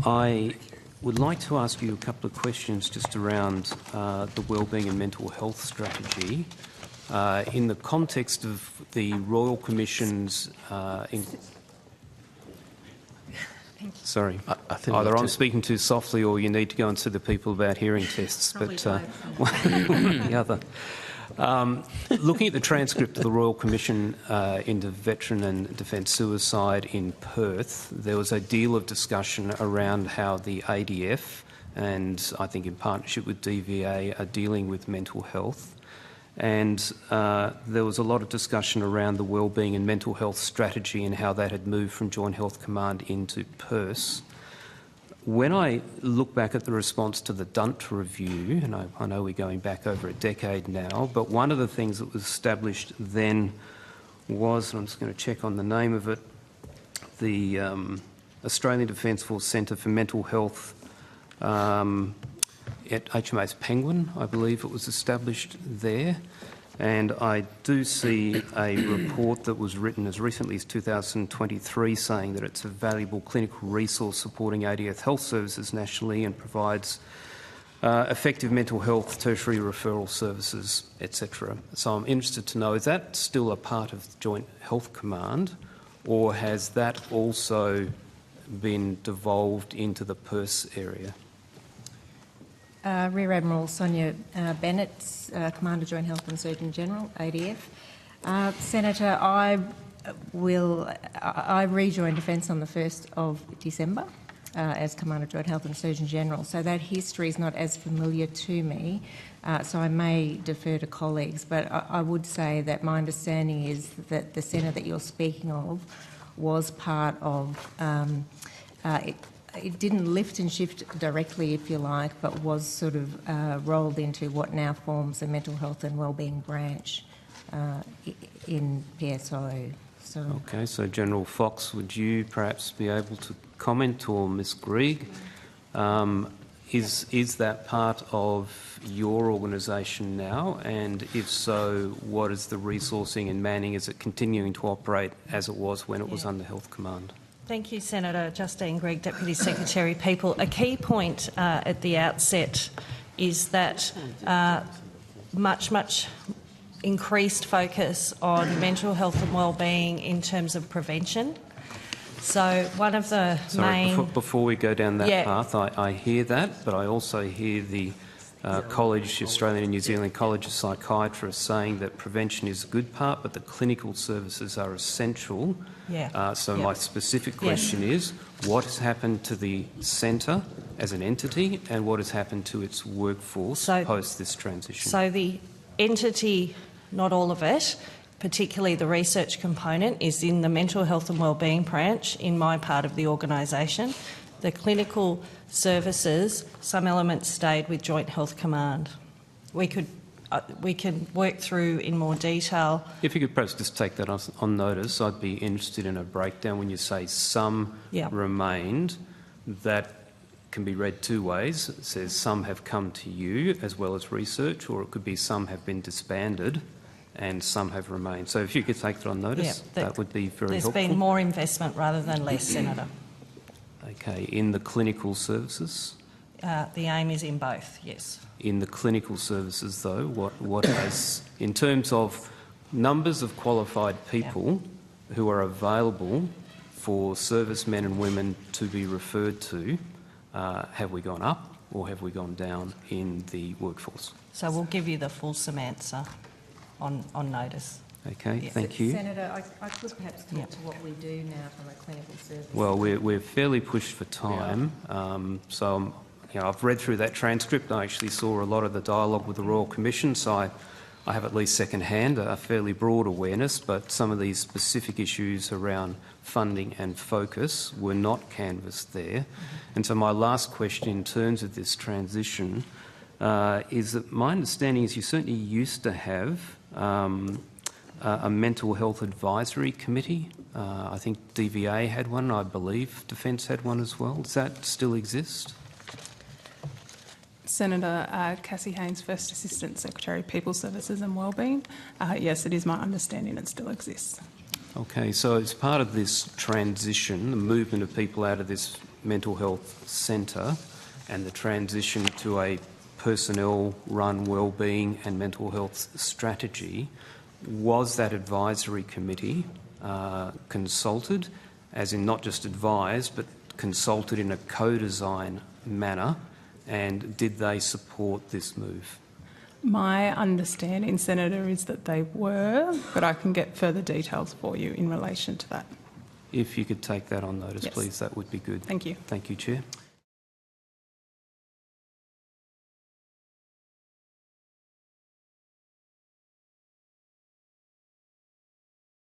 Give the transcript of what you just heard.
I would like to ask you a couple of questions just around the wellbeing and mental health strategy in the context of the Royal Commission's Sorry, I think either I'm speaking too softly or you need to go and see the people about hearing tests, but one or the other. Looking at the transcript of the Royal Commission into Veteran and Defence Suicide in Perth, there was a deal of discussion around how the ADF, and I think in partnership with DVA, are dealing with mental health. And there was a lot of discussion around the wellbeing and mental health strategy and how that had moved from Joint Health Command into PERS. When I look back at the response to the Dunt review, and I know we're going back over a decade now, but one of the things that was established then was, and I'm just going to check on the name of it, the Australian Defence Force Centre for Mental Health at HMAS Penguin, I believe it was established there. And I do see a report that was written as recently as 2023 saying that it's a valuable clinical resource supporting ADF health services nationally and provides effective mental health, tertiary referral services, etc. So I'm interested to know, is that still a part of Joint Health Command, or has that also been devolved into the PERS area? Rear Admiral Sonia Bennett, Commander Joint Health and Surgeon General, ADF. Senator, I rejoined Defence on the 1st of December as Commander Joint Health and Surgeon General, so that history is not as familiar to me, so I may defer to colleagues, but I would say that my understanding is that the centre that you're speaking of was part of it didn't lift and shift directly, if you like, but was sort of rolled into what now forms the Mental Health and Wellbeing branch in PSO. So. Okay, so General Fox, would you perhaps be able to comment, or Ms Grieg? Is that part of your organisation now? And if so, what is the resourcing and manning? Is it continuing to operate as it was when it was under Health Command? Thank you, Senator. Justine Greig, Deputy Secretary People. A key point at the outset is that much increased focus on mental health and wellbeing in terms of prevention. So one of the main... Before we go down that path, I hear that, but I also hear the Australian and New Zealand College of Psychiatrists saying that prevention is a good part, but the clinical services are essential. My specific question is, what has happened to the centre as an entity, and what has happened to its workforce post this transition? So the entity, not all of it, particularly the research component, is in the Mental Health and Wellbeing branch in my part of the organisation. The clinical services, some elements stayed with Joint Health Command. We can work through in more detail. If you could perhaps just take that on notice, I'd be interested in a breakdown when you say some remained. That can be read two ways. It says some have come to you as well as research, or it could be some have been disbanded and some have remained. So if you could take that on notice, that would be very helpful. There's been more investment rather than less, Senator. Okay. In the clinical services? The aim is in both, yes. In the clinical services, though, what has, in terms of numbers of qualified people who are available for servicemen and women to be referred to, have we gone up or have we gone down in the workforce? So we'll give you the fulsome answer on notice. Okay, thank you. Senator, I could perhaps talk to what we do now from a clinical service. Well, we're fairly pushed for time, so I've read through that transcript. I actually saw a lot of the dialogue with the Royal Commission, so I have at least second-hand a fairly broad awareness, but some of these specific issues around funding and focus were not canvassed there. And so my last question in terms of this transition is that my understanding is you certainly used to have a mental health advisory committee. I think DVA had one, I believe Defence had one as well. Does that still exist? Senator Cassie Haynes, First Assistant Secretary, People Services and Wellbeing. Yes, it is my understanding it still exists. Okay, so as part of this transition, the movement of people out of this mental health centre and the transition to a personnel-run wellbeing and mental health strategy, was that advisory committee consulted, as in not just advised, but consulted in a co-design manner, and did they support this move? My understanding, Senator, is that they were, but I can get further details for you in relation to that. If you could take that on notice, Yes. please, that would be good. Thank you. Thank you, Chair.